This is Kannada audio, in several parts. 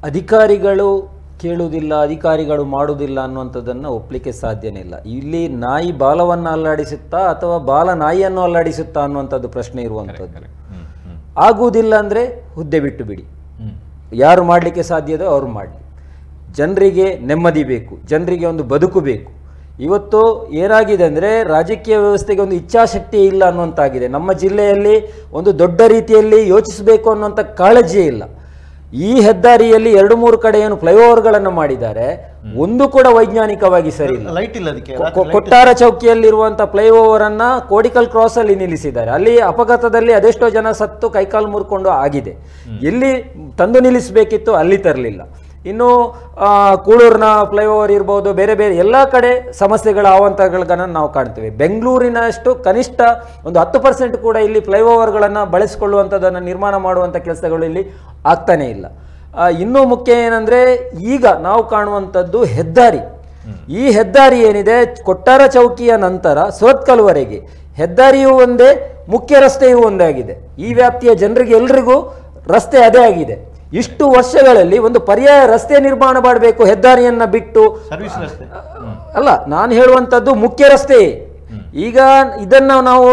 ಅಧಿಕಾರಿಗಳು ಕೇಳುವುದಿಲ್ಲ, ಅಧಿಕಾರಿಗಳು ಮಾಡುವುದಿಲ್ಲ ಅನ್ನುವಂಥದ್ದನ್ನು ಒಪ್ಪಲಿಕ್ಕೆ ಸಾಧ್ಯನೇ ಇಲ್ಲ. ಇಲ್ಲಿ ನಾಯಿ ಬಾಲವನ್ನು ಅಲ್ಲಾಡಿಸುತ್ತಾ ಅಥವಾ ಬಾಲ ನಾಯಿಯನ್ನು ಅಲ್ಲಾಡಿಸುತ್ತಾ ಅನ್ನುವಂಥದ್ದು ಪ್ರಶ್ನೆ ಇರುವಂಥದ್ದು. ಆಗುವುದಿಲ್ಲ ಅಂದರೆ ಹುದ್ದೆ ಬಿಟ್ಟು ಬಿಡಿ, ಯಾರು ಮಾಡಲಿಕ್ಕೆ ಸಾಧ್ಯವೋ ಅವರು ಮಾಡಲಿ. ಜನರಿಗೆ ನೆಮ್ಮದಿ ಬೇಕು, ಜನರಿಗೆ ಒಂದು ಬದುಕು ಬೇಕು. ಇವತ್ತು ಏನಾಗಿದೆ ಅಂದರೆ ರಾಜಕೀಯ ವ್ಯವಸ್ಥೆಗೆ ಒಂದು ಇಚ್ಛಾಶಕ್ತಿ ಇಲ್ಲ ಅನ್ನುವಂತಾಗಿದೆ. ನಮ್ಮ ಜಿಲ್ಲೆಯಲ್ಲಿ ಒಂದು ದೊಡ್ಡ ರೀತಿಯಲ್ಲಿ ಯೋಚಿಸಬೇಕು ಅನ್ನುವಂಥ ಕಾಳಜಿಯೇ ಇಲ್ಲ. ಈ ಹೆದ್ದಾರಿಯಲ್ಲಿ 2-3 ಕಡೆ ಏನು ಫ್ಲೈಓವರ್ಗಳನ್ನು ಮಾಡಿದ್ದಾರೆ, ಒಂದು ಕೂಡ ವೈಜ್ಞಾನಿಕವಾಗಿ ಸರಿ ಇಲ್ಲ. ಲೈಟ್ ಇಲ್ಲ ಅದಕ್ಕೆ. ಕೊಟ್ಟಾರ ಚೌಕಿಯಲ್ಲಿರುವಂತಹ ಫ್ಲೈಓವರ್ ಅನ್ನ ಕೋಡಿಕಲ್ ಕ್ರಾಸ್ ಅಲ್ಲಿ ನಿಲ್ಲಿಸಿದ್ದಾರೆ. ಅಲ್ಲಿ ಅಪಘಾತದಲ್ಲಿ ಅದೆಷ್ಟೋ ಜನ ಸತ್ತು ಕೈಕಾಲು ಮುರ್ಕೊಂಡು ಆಗಿದೆ. ಎಲ್ಲಿ ತಂದು ನಿಲ್ಲಿಸಬೇಕಿತ್ತು ಅಲ್ಲಿ ತರಲಿಲ್ಲ. ಇನ್ನು ಕೂಳೂರಿನ ಫ್ಲೈಓವರ್ ಇರ್ಬೋದು, ಬೇರೆ ಬೇರೆ ಎಲ್ಲ ಕಡೆ ಸಮಸ್ಯೆಗಳ ಅವಾಂತರಗಳನ್ನು ನಾವು ಕಾಣ್ತೇವೆ. ಬೆಂಗಳೂರಿನಷ್ಟು ಕನಿಷ್ಠ ಒಂದು 10% ಕೂಡ ಇಲ್ಲಿ ಫ್ಲೈಓವರ್ಗಳನ್ನು ಬಳಸಿಕೊಳ್ಳುವಂಥದ್ದನ್ನು ನಿರ್ಮಾಣ ಮಾಡುವಂಥ ಕೆಲಸಗಳು ಇಲ್ಲಿ ಆಗ್ತಾನೇ ಇಲ್ಲ. ಇನ್ನೂ ಮುಖ್ಯ ಏನಂದರೆ, ಈಗ ನಾವು ಕಾಣುವಂಥದ್ದು ಹೆದ್ದಾರಿ. ಈ ಹೆದ್ದಾರಿ ಏನಿದೆ, ಕೊಟ್ಟಾರ ಚೌಕಿಯ ನಂತರ ಸುರತ್ಕಲ್ವರೆಗೆ ಹೆದ್ದಾರಿಯೂ ಒಂದೇ, ಮುಖ್ಯ ರಸ್ತೆಯೂ ಒಂದೇ ಆಗಿದೆ. ಈ ವ್ಯಾಪ್ತಿಯ ಜನರಿಗೆ ಎಲ್ರಿಗೂ ರಸ್ತೆ ಅದೇ ಆಗಿದೆ. ಇಷ್ಟು ವರ್ಷಗಳಲ್ಲಿ ಒಂದು ಪರ್ಯಾಯ ರಸ್ತೆ ನಿರ್ಮಾಣ ಮಾಡಬೇಕು, ಹೆದ್ದಾರಿಯನ್ನ ಬಿಟ್ಟು. ಸರ್ವಿಸ್ ರಸ್ತೆ ಅಲ್ಲ, ನಾನು ಹೇಳುವಂಥದ್ದು ಮುಖ್ಯ ರಸ್ತೆ. ಈಗ ಇದನ್ನ ನಾವು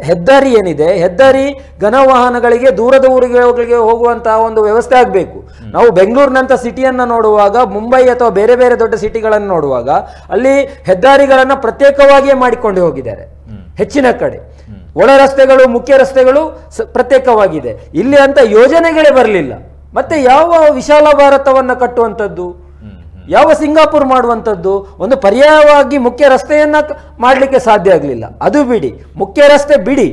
ಹೆದ್ದಾರಿ ಏನಿದೆ, ಹೆದ್ದಾರಿ ಘನ ವಾಹನಗಳಿಗೆ ದೂರದ ಊರುಗಳಿಗೆ ಹೋಗುವಂತಹ ಒಂದು ವ್ಯವಸ್ಥೆ ಆಗಬೇಕು. ನಾವು ಬೆಂಗಳೂರಿನಂತ ಸಿಟಿಯನ್ನ ನೋಡುವಾಗ, ಮುಂಬೈ ಅಥವಾ ಬೇರೆ ಬೇರೆ ದೊಡ್ಡ ಸಿಟಿಗಳನ್ನು ನೋಡುವಾಗ ಅಲ್ಲಿ ಹೆದ್ದಾರಿಗಳನ್ನ ಪ್ರತ್ಯೇಕವಾಗಿಯೇ ಮಾಡಿಕೊಂಡು ಹೋಗಿದ್ದಾರೆ. ಹೆಚ್ಚಿನ ಕಡೆ ಒಳ ರಸ್ತೆಗಳು, ಮುಖ್ಯ ರಸ್ತೆಗಳು ಪ್ರತ್ಯೇಕವಾಗಿದೆ. ಇಲ್ಲಿ ಅಂತ ಯೋಜನೆಗಳೇ ಬರಲಿಲ್ಲ. ಮತ್ತೆ ಯಾವ ವಿಶಾಲ ಭಾರತವನ್ನ ಕಟ್ಟುವಂಥದ್ದು, ಯಾವ ಸಿಂಗಾಪುರ್ ಮಾಡುವಂಥದ್ದು? ಒಂದು ಪರ್ಯಾಯವಾಗಿ ಮುಖ್ಯ ರಸ್ತೆಯನ್ನ ಮಾಡಲಿಕ್ಕೆ ಸಾಧ್ಯ ಆಗಲಿಲ್ಲ. ಅದು ಬಿಡಿ, ಮುಖ್ಯ ರಸ್ತೆ ಬಿಡಿ,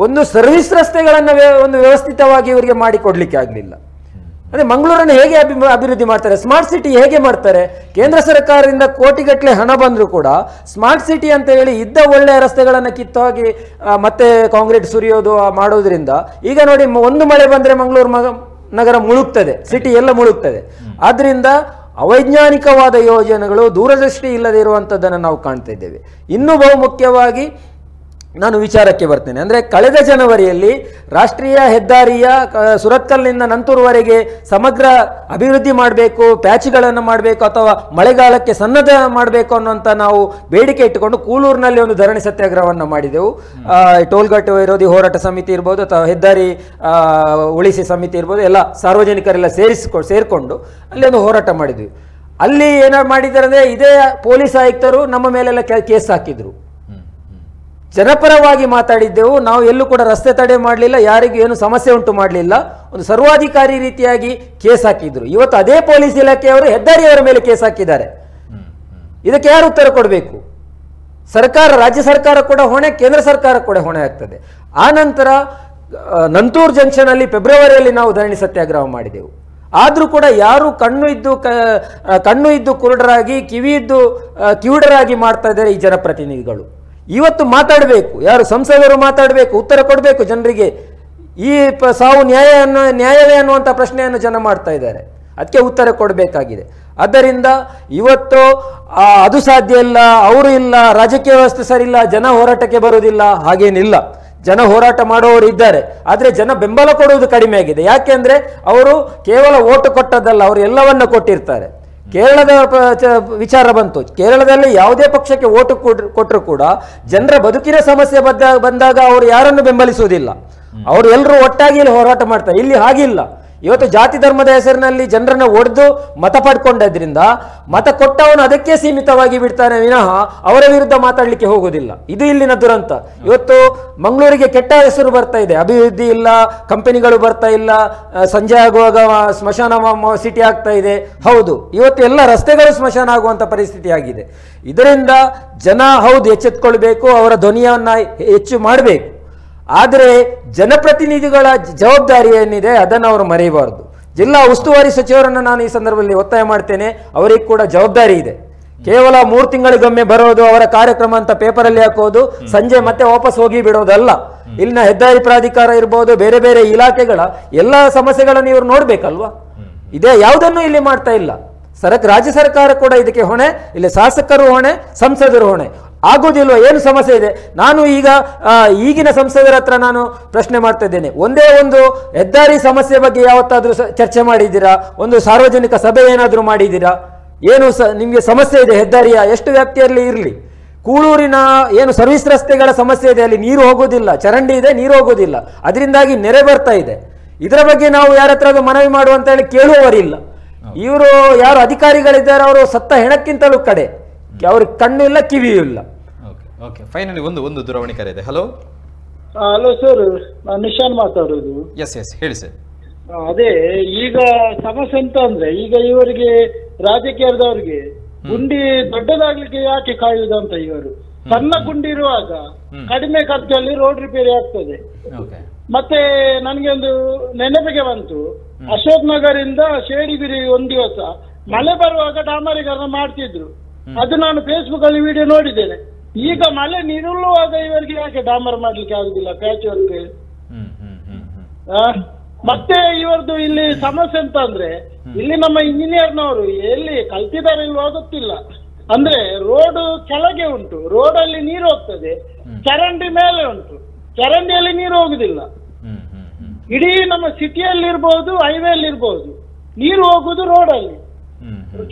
ಒಂದು ಸರ್ವಿಸ್ ರಸ್ತೆಗಳನ್ನು ಒಂದು ವ್ಯವಸ್ಥಿತವಾಗಿ ಇವರಿಗೆ ಮಾಡಿಕೊಡ್ಲಿಕ್ಕೆ ಆಗಲಿಲ್ಲ. ಅದೇ ಮಂಗಳೂರನ್ನು ಹೇಗೆ ಅಭಿವೃದ್ಧಿ ಮಾಡ್ತಾರೆ, ಸ್ಮಾರ್ಟ್ ಸಿಟಿ ಹೇಗೆ ಮಾಡ್ತಾರೆ? ಕೇಂದ್ರ ಸರ್ಕಾರದಿಂದ ಕೋಟಿಗಟ್ಟಲೆ ಹಣ ಬಂದರೂ ಕೂಡ ಸ್ಮಾರ್ಟ್ ಸಿಟಿ ಅಂತ ಹೇಳಿ ಇದ್ದ ಒಳ್ಳೆಯ ರಸ್ತೆಗಳನ್ನು ಕಿತ್ತೋಗಿ ಮತ್ತೆ ಕಾಂಕ್ರೀಟ್ ಸುರಿಯೋದು ಮಾಡೋದ್ರಿಂದ ಈಗ ನೋಡಿ, ಒಂದು ಮಳೆ ಬಂದರೆ ಮಂಗಳೂರು ನಗರ ಮುಳುಗ್ತದೆ, ಸಿಟಿ ಎಲ್ಲ ಮುಳುಗ್ತದೆ. ಆದ್ರಿಂದ ಅವೈಜ್ಞಾನಿಕವಾದ ಯೋಜನೆಗಳು, ದೂರದೃಷ್ಟಿ ಇಲ್ಲದೆ ಇರುವಂಥದ್ದನ್ನು ನಾವು ಕಾಣ್ತಾ ಇದ್ದೇವೆ. ಇನ್ನೂ ಬಹುಮುಖ್ಯವಾಗಿ ನಾನು ವಿಚಾರಕ್ಕೆ ಬರ್ತೇನೆ. ಅಂದರೆ ಕಳೆದ ಜನವರಿಯಲ್ಲಿ ರಾಷ್ಟ್ರೀಯ ಹೆದ್ದಾರಿಯ ಸುರತ್ಕಲ್ನಿಂದ ನಂತೂರ್ವರೆಗೆ ಸಮಗ್ರ ಅಭಿವೃದ್ಧಿ ಮಾಡಬೇಕು, ಪ್ಯಾಚ್ಗಳನ್ನು ಮಾಡಬೇಕು ಅಥವಾ ಮಳೆಗಾಲಕ್ಕೆ ಸನ್ನದ್ಧ ಮಾಡಬೇಕು ಅನ್ನುವಂಥ ನಾವು ಬೇಡಿಕೆ ಇಟ್ಟುಕೊಂಡು ಕೂಳೂರಿನಲ್ಲಿ ಒಂದು ಧರಣಿ ಸತ್ಯಾಗ್ರಹವನ್ನು ಮಾಡಿದೆವು. ಟೋಲ್ಗೇಟ್ ವಿರೋಧಿ ಹೋರಾಟ ಸಮಿತಿ ಇರ್ಬೋದು ಅಥವಾ ಹೆದ್ದಾರಿ ಉಳಿಸಿ ಸಮಿತಿ ಇರ್ಬೋದು, ಎಲ್ಲ ಸಾರ್ವಜನಿಕರೆಲ್ಲ ಸೇರಿಕೊಂಡು ಅಲ್ಲಿ ಒಂದು ಹೋರಾಟ ಮಾಡಿದ್ವಿ. ಅಲ್ಲಿ ಏನಾರು ಮಾಡಿದ್ದಾರೆ ಅಂದರೆ, ಇದೇ ಪೊಲೀಸ್ ಆಯುಕ್ತರು ನಮ್ಮ ಮೇಲೆಲ್ಲ ಕೇಸ್ ಹಾಕಿದ್ರು. ಜನಪರವಾಗಿ ಮಾತಾಡಿದ್ದೆವು ನಾವು, ಎಲ್ಲೂ ಕೂಡ ರಸ್ತೆ ತಡೆ ಮಾಡಲಿಲ್ಲ, ಯಾರಿಗೂ ಏನು ಸಮಸ್ಯೆ ಉಂಟು ಮಾಡಲಿಲ್ಲ. ಒಂದು ಸರ್ವಾಧಿಕಾರಿ ರೀತಿಯಾಗಿ ಕೇಸ್ ಹಾಕಿದ್ರು. ಇವತ್ತು ಅದೇ ಪೊಲೀಸ್ ಇಲಾಖೆಯವರು ಹೆದ್ದಾರಿಯವರ ಮೇಲೆ ಕೇಸ್ ಹಾಕಿದ್ದಾರೆ. ಇದಕ್ಕೆ ಯಾರು ಉತ್ತರ ಕೊಡಬೇಕು? ಸರ್ಕಾರ, ರಾಜ್ಯ ಸರ್ಕಾರ ಕೂಡ ಹೊಣೆ, ಕೇಂದ್ರ ಸರ್ಕಾರ ಕೂಡ ಹೊಣೆ ಆಗ್ತದೆ. ಆ ನಂತರ ನಂತೂರ್ ಜಂಕ್ಷನ್ ಅಲ್ಲಿ ಫೆಬ್ರವರಿಯಲ್ಲಿ ನಾವು ಧರಣಿ ಸತ್ಯಾಗ್ರಹ ಮಾಡಿದೆವು. ಆದರೂ ಕೂಡ ಯಾರು ಕಣ್ಣು ಇದ್ದು ಕುರುಡರಾಗಿ, ಕಿವಿ ಇದ್ದು ಕಿವುಡರಾಗಿ ಮಾಡ್ತಾ ಇದ್ದಾರೆ ಈ ಜನಪ್ರತಿನಿಧಿಗಳು. ಇವತ್ತು ಮಾತಾಡಬೇಕು, ಯಾರು ಸಂಸದರು ಮಾತಾಡಬೇಕು, ಉತ್ತರ ಕೊಡಬೇಕು ಜನರಿಗೆ. ಈ ಸಾವು ನ್ಯಾಯವೇ ಅನ್ನುವಂಥ ಪ್ರಶ್ನೆಯನ್ನು ಜನ ಮಾಡ್ತಾ ಇದ್ದಾರೆ, ಅದಕ್ಕೆ ಉತ್ತರ ಕೊಡಬೇಕಾಗಿದೆ. ಆದ್ದರಿಂದ ಇವತ್ತು ಅದು ಸಾಧ್ಯ ಇಲ್ಲ, ಅವರು ಇಲ್ಲ, ರಾಜಕೀಯ ವ್ಯವಸ್ಥೆ ಸರಿ ಇಲ್ಲ, ಜನ ಹೋರಾಟಕ್ಕೆ ಬರುವುದಿಲ್ಲ, ಹಾಗೇನಿಲ್ಲ. ಜನ ಹೋರಾಟ ಮಾಡುವವರು ಇದ್ದಾರೆ, ಆದರೆ ಜನ ಬೆಂಬಲ ಕೊಡುವುದು ಕಡಿಮೆ ಆಗಿದೆ. ಯಾಕೆಂದ್ರೆ ಅವರು ಕೇವಲ ಓಟು ಕೊಟ್ಟದ್ದಲ್ಲ, ಅವರು ಎಲ್ಲವನ್ನ ಕೊಟ್ಟಿರ್ತಾರೆ. ಕೇರಳದ ವಿಚಾರ ಬಂತು, ಕೇರಳದಲ್ಲಿ ಯಾವುದೇ ಪಕ್ಷಕ್ಕೆ ಓಟು ಕೊಟ್ಟರು ಕೂಡ ಜನರ ಬದುಕಿನ ಸಮಸ್ಯೆ ಬಂದಾಗ ಅವರು ಯಾರನ್ನು ಬೆಂಬಲಿಸುವುದಿಲ್ಲ, ಅವರು ಎಲ್ಲರೂ ಒಟ್ಟಾಗಿ ಇಲ್ಲಿ ಹೋರಾಟ ಮಾಡ್ತಾರೆ. ಇಲ್ಲಿ ಹಾಗಿಲ್ಲ. ಇವತ್ತು ಜಾತಿ ಧರ್ಮದ ಹೆಸರಿನಲ್ಲಿ ಜನರನ್ನು ಒಡೆದು ಮತ ಪಡ್ಕೊಂಡದ್ರಿಂದ ಮತ ಕೊಟ್ಟವನು ಅದಕ್ಕೆ ಸೀಮಿತವಾಗಿ ಬಿಡ್ತಾನೆ ವಿನಃ ಅವರ ವಿರುದ್ಧ ಮಾತಾಡಲಿಕ್ಕೆ ಹೋಗುವುದಿಲ್ಲ. ಇದು ಇಲ್ಲಿನ ದುರಂತ. ಇವತ್ತು ಮಂಗಳೂರಿಗೆ ಕೆಟ್ಟ ಹೆಸರು ಬರ್ತಾ ಇದೆ, ಅಭಿವೃದ್ಧಿ ಇಲ್ಲ, ಕಂಪನಿಗಳು ಬರ್ತಾ ಇಲ್ಲ, ಸಂಜೆ ಆಗುವಾಗ ಸ್ಮಶಾನ ಸಿಟಿ ಆಗ್ತಾ ಇದೆ. ಹೌದು, ಇವತ್ತು ಎಲ್ಲ ರಸ್ತೆಗಳು ಸ್ಮಶಾನ ಆಗುವಂತ ಪರಿಸ್ಥಿತಿ ಆಗಿದೆ. ಇದರಿಂದ ಜನ ಹೌದು ಎಚ್ಚೆತ್ತುಕೊಳ್ಬೇಕು, ಅವರ ಧ್ವನಿಯನ್ನ ಹೆಚ್ಚು ಮಾಡಬೇಕು. ಆದರೆ ಜನಪ್ರತಿನಿಧಿಗಳ ಜವಾಬ್ದಾರಿ ಏನಿದೆ ಅದನ್ನು ಅವರು ಮರೆಯಬಾರದು. ಜಿಲ್ಲಾ ಉಸ್ತುವಾರಿ ಸಚಿವರನ್ನು ನಾನು ಈ ಸಂದರ್ಭದಲ್ಲಿ ಒತ್ತಾಯ ಮಾಡ್ತೇನೆ, ಅವರಿಗೆ ಕೂಡ ಜವಾಬ್ದಾರಿ ಇದೆ. ಕೇವಲ 3 ತಿಂಗಳಿಗೊಮ್ಮೆ ಬರೋದು, ಅವರ ಕಾರ್ಯಕ್ರಮ ಅಂತ ಪೇಪರಲ್ಲಿ ಹಾಕೋದು, ಸಂಜೆ ಮತ್ತೆ ವಾಪಸ್ ಹೋಗಿ ಬಿಡೋದಲ್ಲ. ಇಲ್ಲಿನ ಹೆದ್ದಾರಿ ಪ್ರಾಧಿಕಾರ ಇರ್ಬೋದು, ಬೇರೆ ಬೇರೆ ಇಲಾಖೆಗಳ ಎಲ್ಲ ಸಮಸ್ಯೆಗಳನ್ನು ಇವರು ನೋಡ್ಬೇಕಲ್ವಾ? ಇದೇ ಯಾವುದನ್ನು ಇಲ್ಲಿ ಮಾಡ್ತಾ ಇಲ್ಲ. ರಾಜ್ಯ ಸರ್ಕಾರ ಕೂಡ ಇದಕ್ಕೆ ಹೊಣೆ, ಇಲ್ಲಿ ಶಾಸಕರು ಹೊಣೆ, ಸಂಸದರು ಹೊಣೆ. ಆಗೋದಿಲ್ವ? ಏನು ಸಮಸ್ಯೆ ಇದೆ? ನಾನು ಈಗ ಈಗಿನ ಸಂಸದರ ಹತ್ರ ನಾನು ಪ್ರಶ್ನೆ ಮಾಡ್ತಾ ಇದ್ದೇನೆ, ಒಂದೇ ಒಂದು ಹೆದ್ದಾರಿ ಸಮಸ್ಯೆ ಬಗ್ಗೆ ಯಾವತ್ತಾದ್ರೂ ಚರ್ಚೆ ಮಾಡಿದ್ದೀರಾ? ಒಂದು ಸಾರ್ವಜನಿಕ ಸಭೆ ಏನಾದರೂ ಮಾಡಿದ್ದೀರಾ? ಏನು ನಿಮಗೆ ಸಮಸ್ಯೆ ಇದೆ ಹೆದ್ದಾರಿಯ, ಎಷ್ಟು ವ್ಯಾಪ್ತಿಯಲ್ಲಿ ಇರಲಿ, ಕೂಳೂರಿನ ಏನು ಸರ್ವಿಸ್ ರಸ್ತೆಗಳ ಸಮಸ್ಯೆ ಇದೆ, ಅಲ್ಲಿ ನೀರು ಹೋಗೋದಿಲ್ಲ, ಚರಂಡಿ ಇದೆ, ನೀರು ಹೋಗೋದಿಲ್ಲ, ಅದರಿಂದಾಗಿ ನೆರೆ ಬರ್ತಾ ಇದೆ. ಇದರ ಬಗ್ಗೆ ನಾವು ಯಾರ ಹತ್ರ ಮನವಿ ಮಾಡುವಂತ ಹೇಳಿ ಕೇಳುವವರಿಲ್ಲ. ಇವರು ಯಾರು ಅಧಿಕಾರಿಗಳಿದ್ದಾರೆ ಅವರು ಸತ್ತ ಹೆಣಕ್ಕಿಂತಲೂ ಕಡೆ, ಅವ್ರಿಗೆ ಕಣ್ಣು ಇಲ್ಲ, ಕಿವಿಯೂ ಇಲ್ಲ. ಓಕೆ, ಫೈನಲಿ ಒಂದು ದೂರವಾಣಿ ಕರೆ ಇದೆ. ಹಲೋ ಹಲೋ ಸರ್, ನಾನು ನಿಶಾನ್ ಮಾತಾಡೋದು. ಎಸ್ ಹೇಳಿ ಸರ್. ಅದೇ ಈಗ ಸಮಸ್ಯೆ ಎಂತ ಅಂದ್ರೆ, ಈಗ ಇವರಿಗೆ ರಾಜಕೀಯದವರಿಗೆ ಗುಂಡಿ ದೊಡ್ಡದಾಗ್ಲಿಕ್ಕೆ ಯಾಕೆ ಕಾಯುವುದಂತ, ಇವರು ಸಣ್ಣ ಗುಂಡಿ ಇರುವಾಗ ಕಡಿಮೆ ಖರ್ಚಲ್ಲಿ ರೋಡ್ ರಿಪೇರಿ ಆಗ್ತದೆ. ಮತ್ತೆ ನನಗೆ ಒಂದು ನೆನಪಿಗೆ ಬಂತು, ಅಶೋಕ್ ನಗರಿಂದ ಶೇಡಿಗಿರಿ ಒಂದ್ ದಿವಸ ಮಳೆ ಬರುವಾಗ ಡಾಮರೀಕರಣ ಮಾಡ್ತಿದ್ರು, ಅದು ನಾನು ಫೇಸ್ಬುಕ್ ಅಲ್ಲಿ ವಿಡಿಯೋ ನೋಡಿದ್ದೇನೆ. ಈಗ ಮಳೆ ನಿರುಳುವಾಗ ಇವರಿಗೆ ಯಾಕೆ ಡಾಮರ್ ಮಾಡ್ಲಿಕ್ಕೆ ಆಗುದಿಲ್ಲ, ಪ್ಯಾಚ್ ವರ್ಕ್? ಮತ್ತೆ ಇವರದ್ದು ಇಲ್ಲಿ ಸಮಸ್ಯೆ ಅಂತ ಅಂದ್ರೆ, ಇಲ್ಲಿ ನಮ್ಮ ಇಂಜಿನಿಯರ್ನವರು ಎಲ್ಲಿ ಕಲ್ತಿದ್ದಾರೆ ಇಲ್ವೋ ಗೊತ್ತಿಲ್ಲ. ಅಂದ್ರೆ ರೋಡ್ ಕೆಳಗೆ ಉಂಟು, ರೋಡ್ ಅಲ್ಲಿ ನೀರು ಹೋಗ್ತದೆ, ಚರಂಡಿ ಮೇಲೆ ಉಂಟು, ಚರಂಡಿಯಲ್ಲಿ ನೀರು ಹೋಗುದಿಲ್ಲ. ಇಡೀ ನಮ್ಮ ಸಿಟಿಯಲ್ಲಿ ಇರ್ಬೋದು, ಹೈವೇಲಿ ಇರ್ಬೋದು, ನೀರು ಹೋಗುದು ರೋಡ್ ಅಲ್ಲಿ.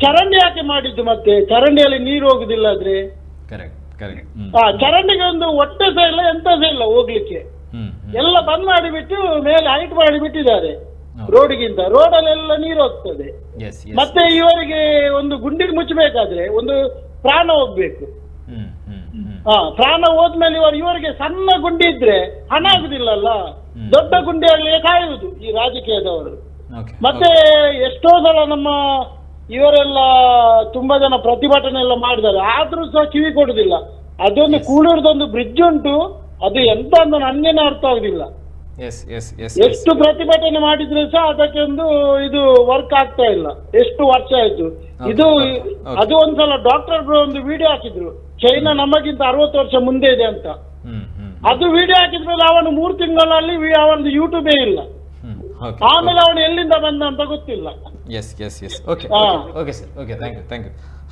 ಚರಂಡಿ ಯಾಕೆ ಮಾಡಿದ್ದು? ಮತ್ತೆ ಚರಂಡಿಯಲ್ಲಿ ನೀರು ಹೋಗುದಿಲ್ಲ ಆದ್ರೆ ಚರಂಡಿಗೆ ಒಂದು ಹೊಟ್ಟೆ ಸಹ ಇಲ್ಲ, ಎಂತ ಸಹ ಇಲ್ಲ ಹೋಗ್ಲಿಕ್ಕೆ. ಎಲ್ಲ ಬಂದ್ ಮಾಡಿಬಿಟ್ಟು ಮೇಲೆ ಹೈಟ್ ಮಾಡಿಬಿಟ್ಟಿದ್ದಾರೆ ರೋಡ್ಗಿಂತ, ರೋಡಲ್ಲೆಲ್ಲ ನೀರು ಹೋಗ್ತದೆ. ಮತ್ತೆ ಇವರಿಗೆ ಒಂದು ಗುಂಡಿಗೆ ಮುಚ್ಚಬೇಕಾದ್ರೆ ಒಂದು ಪ್ರಾಣ ಹೋಗ್ಬೇಕು. ಪ್ರಾಣ ಹೋದ್ಮೇಲೆ ಇವರಿಗೆ ಸಣ್ಣ ಗುಂಡಿ ಇದ್ರೆ ಹಣ ಆಗುದಿಲ್ಲಲ್ಲ, ದೊಡ್ಡ ಗುಂಡಿ ಆಗ್ಲಿಕ್ಕೆ ಕಾಯುವುದು ಈ ರಾಜಕೀಯದವರು. ಮತ್ತೆ ಎಷ್ಟೋ ಸಲ ನಮ್ಮ ಇವರೆಲ್ಲ ತುಂಬಾ ಜನ ಪ್ರತಿಭಟನೆ ಎಲ್ಲ ಮಾಡಿದ್ದಾರೆ, ಆದ್ರೂ ಸಹ ಕಿವಿ ಕೊಡುದಿಲ್ಲ. ಅದೊಂದು ಕೂಳೂರ್ದೊಂದು ಬ್ರಿಡ್ಜ್ ಉಂಟು, ಅದು ಎಂತ ಅಂತ ನನ್ಗೇನೆ ಅರ್ಥ ಆಗುದಿಲ್ಲ. ಎಷ್ಟು ಪ್ರತಿಭಟನೆ ಮಾಡಿದ್ರೆ ಸಹ ಅದಕ್ಕೆ ಒಂದು ಇದು ವರ್ಕ್ ಆಗ್ತಾ ಇಲ್ಲ. ಎಷ್ಟು ವರ್ಷ ಆಯ್ತು ಇದು. ಅದು ಒಂದ್ಸಲ ಡಾಕ್ಟರ್ ಒಂದು ವಿಡಿಯೋ ಹಾಕಿದ್ರು, ಚೈನಾ ನಮಗಿಂತ 60 ವರ್ಷ ಮುಂದೆ ಇದೆ ಅಂತ. ಅದು ವಿಡಿಯೋ ಹಾಕಿದ್ಮೇಲೆ ಅವನು 3 ತಿಂಗಳಲ್ಲಿ ಅವನದು ಯೂಟ್ಯೂಬೇ ಇಲ್ಲ. ಆಮೇಲೆ ಅವನು ಎಲ್ಲಿಂದ ಬಂದ ಅಂತ ಗೊತ್ತಿಲ್ಲ.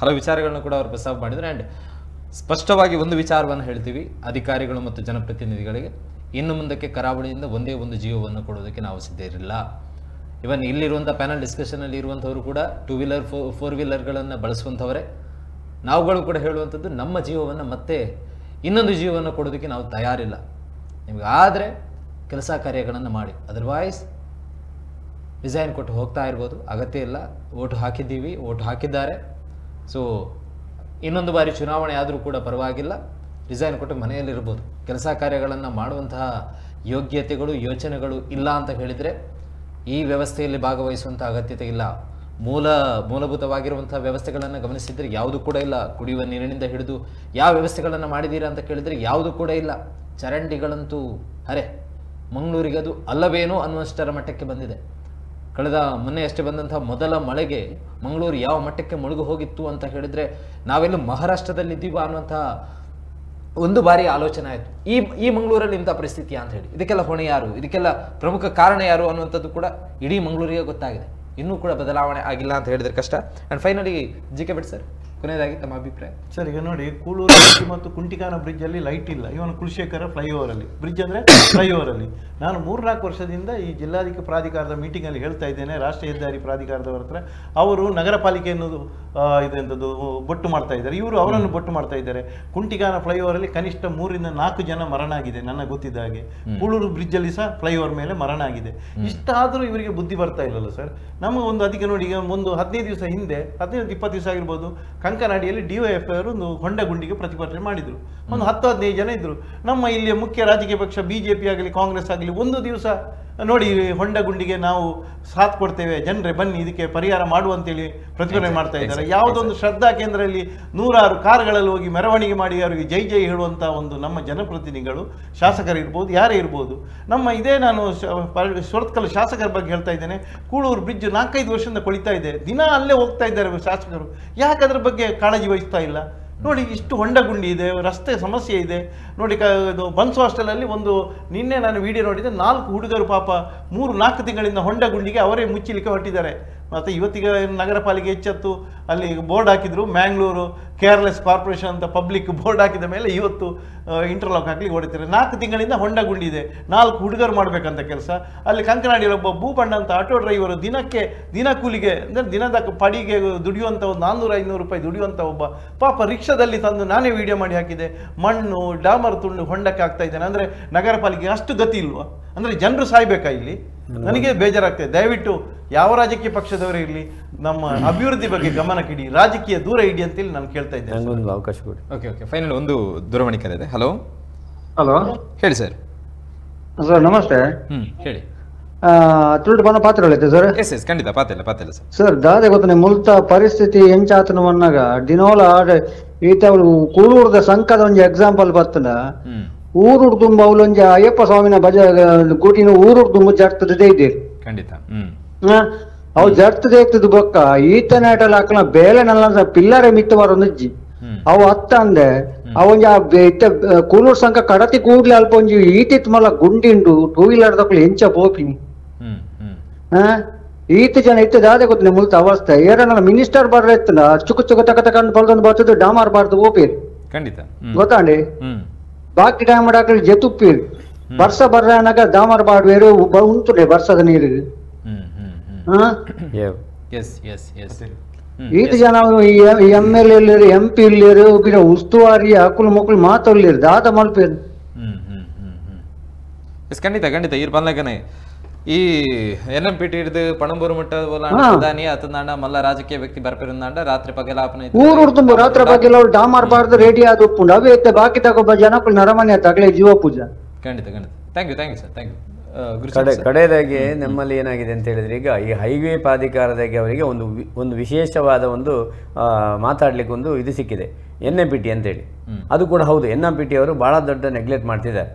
ಹಲವು ವಿಚಾರಗಳನ್ನು ಕೂಡ ಅವರು ಪ್ರಸ್ತಾಪ ಮಾಡಿದ್ರು. ಅಂಡ್ ಸ್ಪಷ್ಟವಾಗಿ ಒಂದು ವಿಚಾರವನ್ನು ಹೇಳ್ತೀವಿ, ಅಧಿಕಾರಿಗಳು ಮತ್ತು ಜನಪ್ರತಿನಿಧಿಗಳಿಗೆ ಇನ್ನು ಮುಂದಕ್ಕೆ ಕರಾವಳಿಯಿಂದ ಒಂದೇ ಒಂದು ಜೀವವನ್ನು ಕೊಡೋದಕ್ಕೆ ನಾವು ಸಿದ್ಧ ಇರಲಿಲ್ಲ. ಇವನ್ ಇಲ್ಲಿರುವಂಥ ಪ್ಯಾನಲ್ ಡಿಸ್ಕಷನಲ್ಲಿ ಇರುವಂಥವರು ಕೂಡ 2 ವೀಲರ್ 4 ವೀಲರ್ಗಳನ್ನು ಬಳಸುವಂಥವರೇ. ನಾವುಗಳು ಕೂಡ ಹೇಳುವಂಥದ್ದು, ನಮ್ಮ ಜೀವವನ್ನು ಮತ್ತೆ ಇನ್ನೊಂದು ಜೀವವನ್ನು ಕೊಡೋದಕ್ಕೆ ನಾವು ತಯಾರಿಲ್ಲ. ನಿಮಗೆ ಆದರೆ ಕೆಲಸ ಕಾರ್ಯಗಳನ್ನು ಮಾಡಿ, ಅದರ್ವೈಸ್ ರಿಸೈನ್ ಕೊಟ್ಟು ಹೋಗ್ತಾ ಇರ್ಬೋದು, ಅಗತ್ಯ ಇಲ್ಲ. ಓಟು ಹಾಕಿದ್ದೀವಿ, ಓಟು ಹಾಕಿದ್ದಾರೆ, ಸೊ ಇನ್ನೊಂದು ಬಾರಿ ಚುನಾವಣೆ ಆದರೂ ಕೂಡ ಪರವಾಗಿಲ್ಲ, ರಿಸೈನ್ ಕೊಟ್ಟು ಮನೆಯಲ್ಲಿರ್ಬೋದು. ಕೆಲಸ ಕಾರ್ಯಗಳನ್ನು ಮಾಡುವಂತಹ ಯೋಗ್ಯತೆಗಳು ಯೋಚನೆಗಳು ಇಲ್ಲ ಅಂತ ಹೇಳಿದರೆ ಈ ವ್ಯವಸ್ಥೆಯಲ್ಲಿ ಭಾಗವಹಿಸುವಂಥ ಅಗತ್ಯತೆ ಇಲ್ಲ. ಮೂಲಭೂತವಾಗಿರುವಂಥ ವ್ಯವಸ್ಥೆಗಳನ್ನು ಗಮನಿಸಿದರೆ ಯಾವುದೂ ಕೂಡ ಇಲ್ಲ. ಕುಡಿಯುವ ನೀರಿನಿಂದ ಹಿಡಿದು ಯಾವ ವ್ಯವಸ್ಥೆಗಳನ್ನು ಮಾಡಿದ್ದೀರಾ ಅಂತ ಕೇಳಿದರೆ ಯಾವುದೂ ಕೂಡ ಇಲ್ಲ. ಚರಂಡಿಗಳಂತೂ ಮಂಗಳೂರಿಗೆ ಅದು ಅಲ್ಲವೇನೋ ಅನ್ನುವಷ್ಟರ ಮಟ್ಟಕ್ಕೆ ಬಂದಿದೆ. ಕಳೆದ ಮೊನ್ನೆ ಅಷ್ಟೇ ಬಂದಂಥ ಮೊದಲ ಮಳೆಗೆ ಮಂಗಳೂರು ಯಾವ ಮಟ್ಟಕ್ಕೆ ಮುಳುಗು ಹೋಗಿತ್ತು ಅಂತ ಹೇಳಿದರೆ ನಾವೆಲ್ಲೂ ಮಹಾರಾಷ್ಟ್ರದಲ್ಲಿದ್ದೀವ ಅನ್ನುವಂಥ ಒಂದು ಬಾರಿ ಆಲೋಚನೆ ಆಯಿತು. ಈ ಮಂಗಳೂರಲ್ಲಿ ಇಂಥ ಪರಿಸ್ಥಿತಿ ಅಂತ ಹೇಳಿ, ಇದಕ್ಕೆಲ್ಲ ಹೊಣೆ ಯಾರು, ಇದಕ್ಕೆಲ್ಲ ಪ್ರಮುಖ ಕಾರಣ ಯಾರು ಅನ್ನುವಂಥದ್ದು ಕೂಡ ಇಡೀ ಮಂಗಳೂರಿಗೆ ಗೊತ್ತಾಗಿದೆ. ಇನ್ನೂ ಕೂಡ ಬದಲಾವಣೆ ಆಗಿಲ್ಲ ಅಂತ ಹೇಳಿದ್ರೆ ಕಷ್ಟ. And finally GK. Bhat sir, ಕೊನೆಯದಾಗಿ ತಮ್ಮ ಅಭಿಪ್ರಾಯ. ಸರ್, ಈಗ ನೋಡಿ, ಕೂಳೂರು ಮತ್ತು ಕುಂಟಿಕಾನ ಬ್ರಿಡ್ಜಲ್ಲಿ ಲೈಟ್ ಇಲ್ಲ. ಇವನು ಕುಲಶೇಖರ ಫ್ಲೈಓವರಲ್ಲಿ, ಬ್ರಿಡ್ಜ್ ಅಂದರೆ ಫ್ಲೈಓವರಲ್ಲಿ. ನಾನು 3-4 ವರ್ಷದಿಂದ ಈ ಜಿಲ್ಲಾಧಿಕ ಪ್ರಾಧಿಕಾರದ ಮೀಟಿಂಗಲ್ಲಿ ಹೇಳ್ತಾ ಇದ್ದೇನೆ, ರಾಷ್ಟ್ರೀಯ ಹೆದ್ದಾರಿ ಪ್ರಾಧಿಕಾರದವರ ಹತ್ರ. ಅವರು ನಗರ ಪಾಲಿಕೆಯನ್ನು ಇದೆಂಥದ್ದು ಬೊಟ್ಟು ಮಾಡ್ತಾ ಇದ್ದಾರೆ, ಇವರು ಅವರನ್ನು ಬೊಟ್ಟು ಮಾಡ್ತಾ ಇದ್ದಾರೆ. ಕುಂಟಿಕಾನ ಫ್ಲೈಓವರಲ್ಲಿ ಕನಿಷ್ಠ 3-4 ಜನ ಮರಣ ಆಗಿದೆ ನನಗೆ ಗೊತ್ತಿದ್ದ ಹಾಗೆ. ಕೂಳೂರು ಬ್ರಿಡ್ಜಲ್ಲಿ ಸಹ ಫ್ಲೈಓವರ್ ಮೇಲೆ ಮರಣ ಆಗಿದೆ. ಇಷ್ಟಾದರೂ ಇವರಿಗೆ ಬುದ್ಧಿ ಬರ್ತಾ ಇಲ್ಲಲ್ಲ ಸರ್. ನಮಗೆ ಒಂದು ಅದಕ್ಕೆ ನೋಡಿ, ಈಗ ಒಂದು 15 ದಿವಸ ಹಿಂದೆ, 15-20 ದಿವಸ ಆಗಿರ್ಬೋದು, ಕಂಕನಾಡಿಯಲ್ಲಿ DYF ಅವರು ಒಂದು ಹೊಂಡ ಗುಂಡಿಗೆ ಪ್ರತಿಭಟನೆ ಮಾಡಿದರು. ಒಂದು 10-15 ಜನ ಇದ್ರು. ನಮ್ಮ ಇಲ್ಲಿಯ ಮುಖ್ಯ ರಾಜಕೀಯ ಪಕ್ಷ BJP ಆಗಲಿ ಕಾಂಗ್ರೆಸ್ ಆಗಲಿ ಒಂದು ದಿವಸ ನೋಡಿ ಹೊಂಡ ಗುಂಡಿಗೆ ನಾವು ಸಾಥ್ ಕೊಡ್ತೇವೆ, ಜನರೇ ಬನ್ನಿ ಇದಕ್ಕೆ ಪರಿಹಾರ ಮಾಡುವಂತೇಳಿ ಪ್ರತಿಭಟನೆ ಮಾಡ್ತಾ ಇದ್ದಾರೆ. ಯಾವುದೊಂದು ಶ್ರದ್ಧಾ ಕೇಂದ್ರದಲ್ಲಿ 100 ಕಾರುಗಳಲ್ಲಿ ಹೋಗಿ ಮೆರವಣಿಗೆ ಮಾಡಿ ಅವರಿಗೆ ಜೈ ಜೈ ಹೇಳುವಂಥ ಒಂದು ನಮ್ಮ ಜನಪ್ರತಿನಿಧಿಗಳು, ಶಾಸಕರು ಇರ್ಬೋದು, ಯಾರೇ ಇರ್ಬೋದು. ನಮ್ಮ ಇದೇ ನಾನು ಸುರತ್ಕಲ್ ಶಾಸಕರ ಬಗ್ಗೆ ಹೇಳ್ತಾ ಇದ್ದೇನೆ. ಕೂಳೂರು ಬ್ರಿಡ್ಜ್ 4-5 ವರ್ಷದಿಂದ ಕೊಳಿತಾ ಇದೆ, ದಿನ ಅಲ್ಲೇ ಹೋಗ್ತಾ ಇದ್ದಾರೆ ಶಾಸಕರು. ಯಾಕೆ ಅದ್ರ ಬಗ್ಗೆ ಕಾಳಜಿ ವಹಿಸ್ತಾ ಇಲ್ಲ ನೋಡಿ? ಇಷ್ಟು ಹೊಂಡ ಗುಂಡಿ ಇದೆ, ರಸ್ತೆ ಸಮಸ್ಯೆ ಇದೆ ನೋಡಿ. ಇದು ಬನ್ಸು ಹಾಸ್ಟೆಲಲ್ಲಿ ಒಂದು ನಿನ್ನೆ ನಾನು ವಿಡಿಯೋ ನೋಡಿದೆ, 4 ಹುಡುಗರು ಪಾಪ 3-4 ತಿಂಗಳಿಂದ ಹೊಂಡ ಗುಂಡಿಗೆ ಅವರೇ ಮುಚ್ಚಲಿಕ್ಕೆ ಹೊರಟಿದ್ದಾರೆ. ಮತ್ತು ಇವತ್ತಿಗೆ ನಗರ ಪಾಲಿಕೆ ಎಚ್ಚೆತ್ತು ಅಲ್ಲಿ ಬೋರ್ಡ್ ಹಾಕಿದ್ರು, ಮ್ಯಾಂಗ್ಳೂರು ಕೇರ್ಲೆಸ್ ಕಾರ್ಪೊರೇಷನ್ ಅಂತ ಪಬ್ಲಿಕ್ ಬೋರ್ಡ್ ಹಾಕಿದ ಮೇಲೆ ಇವತ್ತು ಇಂಟರ್ಲಾಕ್ ಹಾಕ್ಲಿಕ್ಕೆ ಹೊಡಿತಾರೆ. 4 ತಿಂಗಳಿಂದ ಹೊಂಡ ಗುಂಡಿದೆ, 4 ಹುಡುಗರು ಮಾಡಬೇಕಂತ ಕೆಲಸ. ಅಲ್ಲಿ ಕಂಕನಾಡಿಯಲ್ಲಿ ಒಬ್ಬ ಭೂಪಣ್ಣ ಅಂತ ಆಟೋ ಡ್ರೈವರು ದಿನ ಕೂಲಿಗೆ ಅಂದರೆ ದಿನದ ಪಡಿಗೆ ದುಡಿಯುವಂಥ ಒಂದು 400-500 ರೂಪಾಯಿ ದುಡಿಯುವಂಥ ಒಬ್ಬ ಪಾಪ ರಿಕ್ಷಾದಲ್ಲಿ ತಂದು ನಾನೇ ವಿಡಿಯೋ ಮಾಡಿ ಹಾಕಿದೆ, ಮಣ್ಣು ಡಾಮರ್ ತುಂಡು ಹೊಂಡಕ್ಕೆ ಆಗ್ತಾ ಇದ್ದೇನೆ. ಅಂದರೆ ನಗರ ಪಾಲಿಕೆ ಅಷ್ಟು ಗತಿ ಇಲ್ವಾ? ಅಂದರೆ ಜನರು ಸಾಯ್ಬೇಕಾ ಇಲ್ಲಿ? ನನಗೆ ಬೇಜಾರಾಗ್ತದೆ. ದಯವಿಟ್ಟು ಯಾವ ರಾಜಕೀಯ ಪಕ್ಷದವರೇ ಇರಲಿ, ನಮ್ಮ ಅಭಿವೃದ್ಧಿ ಬಗ್ಗೆ ಗಮನಕ್ಕಿಡಿ, ರಾಜಕೀಯ ದೂರ ಇಡಿ ಅಂತೇಳಿ ನಾನು ಕೇಳ್ತಾ ಇದ್ದೇನೆ. ಒಂದು ಅವಕಾಶ ಕೊಡಿ. ಓಕೆ ಫೈನಲ್ ಒಂದು ದೂರವಾಣಿ ಕರೆ ಇದೆ. ಹಲೋ ಹೇಳಿ ಸರ್. ಸರ್ ನಮಸ್ತೆ. ಹೇಳಿ. ತುಳು ಪನ ಪಾತ್ರ ಸರ್. ಎಸ್ ಖಂಡಿತ ಪಾತಿಲ್ಲ ಸರ್. ಸರ್ ದಾದೆ ಗೊತ್ತನೆ ಮುಲ್ತ ಪರಿಸ್ಥಿತಿ ಎಂಚಾತನ ಮನ್ನಾಗ ದಿನೋಲ ಈತ ಕೂಳೂರ್ದ ಸಂಕದ ಒಂಜಿ ಎಕ್ಸಾಂಪಲ್ ಬರ್ತನ. ಊರುಡ್ ತುಂಬ ಅವಲೊಂಜಿ ಅಯ್ಯಪ್ಪ ಸ್ವಾಮಿನ ಭಜ ಗೂಟಿನ ಊರುಡ್ ತುಂಬ ಜರ್ತದೆ ಇದೆ ಖಂಡಿತ. ಅವು ಜರ್ತದೆ ಇರ್ತದ ಬೊಕ್ಕ ಈತ ನಾಟಲ್ ಹಾಕಲ ಬೇಲೆ ನಲ್ಲ ಪಿಲ್ಲರೆ ಮಿತ್ತ ಬರೋಂಜಿ ಅವು ಅತ್ತ ಅಂದೆ ಅವೊಂಜ ಇತ್ತ ಕೂಲೂರ್ ಸಂಕ ಕಡತಿ ಕೂಡ್ಲಿ ಅಲ್ಪ ಒಂಜಿ ಈತಿತ್ ಮಲ್ಲ ಗುಂಡಿಂಡು 2 ವೀಲರ್ ತಕ್ಲು ಎಂಚ ಪೋಪಿನಿ ಈತ ಜನ ಇತ್ತ ದಾದೆ ಗೊತ್ತಿಲ್ಲ ಮುಲ್ತ ಅವಸ್ಥೆ ಏರನ್ನ ಮಿನಿಸ್ಟರ್ ಬರ್ರ ಎತ್ತನ ಚುಕ್ಕ ತಕ ತಕೊಂಡು ಬಲ್ದೊಂದು ಬರ್ತದೆ ಡಾಮಾರ್ ಬಾರ್ದು ಓಪೇರಿ ಖಂಡಿತ ಗೊತ್ತಾಂಡಿ ಬಾಕಿ ಡ್ಯಾಮ್ ಹಾಕಲಿ ಜತುಪ್ಪೀರಿ ವರ್ಷ ಬರ್ರ ಅನ್ನಕ ಡಾಮಾರ್ ಬಾಡ್ವೇರು ಉಂಟುಡೆ ವರ್ಷದ ನೀರಿಗೆ ಈತ ಜನ MLA MP ಉಸ್ತುವಾರಿ ಅಕ್ಕಲು ಮಕ್ಕಳು ಮಾತಾಡ್ಲಿರು ದಾದ ಮಲ್ಪೇರು. ಖಂಡಿತ ಇರ್ ಬಂದಾಗನೆ ಈ NMPT ಹಿಡಿದು ಪಣಂಬೂರು ಮಟ್ಟ ದಾನಿ ಅತಂದಾಂಡ ಮಲ್ಲ ರಾಜಕೀಯ ವ್ಯಕ್ತಿ ಬರ್ಪಿರಂದಾಂಡ ರಾತ್ರಿ ಪಗಲಾಪನ ಊರು ತುಂಬ ರಾತ್ರಿ ಪಗಲ ಡಾಮಾರ್ ಬಾರ್ದು ರೆಡಿ ಆದ ಉಪ್ಪುಂಡು ಅವೇ ಬಾಕಿ ತಗೊಬ್ಬ ಜನಕ್ಕಳು ನರಮನೆ ತಗಲೇ ಜೀವ ಪೂಜಾ. ಖಂಡಿತ thank you sir. Thank you. ಕಡೆಯದಾಗಿ ನಮ್ಮಲ್ಲಿ ಏನಾಗಿದೆ ಅಂತ ಹೇಳಿದ್ರೆ, ಈಗ ಈ ಹೈವೇ ಪ್ರಾಧಿಕಾರದಾಗೆ ಅವರಿಗೆ ಒಂದು ವಿಶೇಷವಾದ ಒಂದು ಮಾತಾಡ್ಲಿಕ್ಕೆ ಒಂದು ಇದು ಸಿಕ್ಕಿದೆ, NMPT ಅಂತೇಳಿ. ಅದು ಕೂಡ ಹೌದು, NMPT ಅವರು ಬಹಳ ದೊಡ್ಡ ನೆಗ್ಲೆಕ್ಟ್ ಮಾಡ್ತಿದ್ದಾರೆ.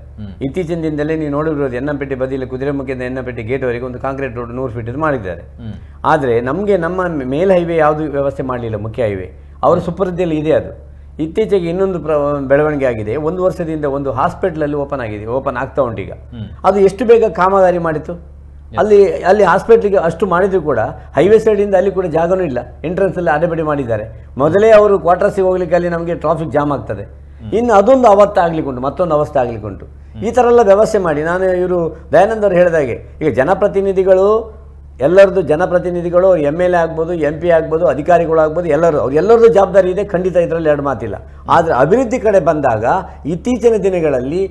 ಇತ್ತೀಚಿನ ದಿನದಲ್ಲಿ ನೀವು ನೋಡಿರೋದು NMPT ಬದಿಯಲ್ಲಿ ಕುದುರೆಮುಖದಿಂದ NMPT ಗೇಟ್ವರೆಗೆ ಒಂದು ಕಾಂಕ್ರೀಟ್ ರೋಡ್ 100 ಫೀಟ್ ಮಾಡಿದ್ದಾರೆ. ಆದರೆ ನಮಗೆ ನಮ್ಮ ಮೇಲ್ ಹೈವೇ ಯಾವುದು ವ್ಯವಸ್ಥೆ ಮಾಡಲಿಲ್ಲ, ಮುಖ್ಯ ಹೈವೇ ಅವರ ಸುಪರಿಧಿಯಲ್ಲಿ ಇದೆ. ಅದು ಇತ್ತೀಚೆಗೆ ಇನ್ನೊಂದು ಬೆಳವಣಿಗೆ ಆಗಿದೆ. 1 ವರ್ಷದಿಂದ ಒಂದು ಹಾಸ್ಪಿಟಲ್ ಓಪನ್ ಆಗ್ತಾ ಉಂಟೀಗ. ಅದು ಎಷ್ಟು ಬೇಗ ಕಾಮಗಾರಿ ಮಾಡಿತು. ಅಲ್ಲಿ ಹಾಸ್ಪಿಟ್ಲಿಗೆ ಅಷ್ಟು ಮಾಡಿದ್ರು ಕೂಡ ಹೈವೇ ಸೈಡಿಂದ ಅಲ್ಲಿ ಕೂಡ ಜಾಗನೂ ಇಲ್ಲ, ಎಂಟ್ರೆನ್ಸ್ ಅಲ್ಲಿ ಅಡೆಬಡಿ ಮಾಡಿದ್ದಾರೆ. ಮೊದಲೇ ಅವರು ಕ್ವಾರ್ಟರ್ಸಿಗೆ ಹೋಗ್ಲಿಕ್ಕೆ ಅಲ್ಲಿ ನಮಗೆ ಟ್ರಾಫಿಕ್ ಜಾಮ್ ಆಗ್ತದೆ. ಇನ್ನು ಅದೊಂದು ಮತ್ತೊಂದು ಅವಸ್ಥೆ ಆಗ್ಲಿಕ್ಕುಂಟು. ಈ ಥರ ಎಲ್ಲ ವ್ಯವಸ್ಥೆ ಮಾಡಿ, ನಾನು ಇವರು ದಯಾನಂದ್ ಅವರು ಹೇಳಿದಾಗೆ, ಈಗ ಜನಪ್ರತಿನಿಧಿಗಳು MLA ಆಗ್ಬೋದು, MP ಆಗ್ಬೋದು, ಅಧಿಕಾರಿಗಳು ಆಗ್ಬೋದು, ಎಲ್ಲರದ್ದು ಜವಾಬ್ದಾರಿ ಇದೆ, ಖಂಡಿತ ಇದರಲ್ಲಿ ಎರಡು ಮಾತಿಲ್ಲ. ಆದರೆ ಅಭಿವೃದ್ಧಿ ಕಡೆ ಬಂದಾಗ ಇತ್ತೀಚಿನ ದಿನಗಳಲ್ಲಿ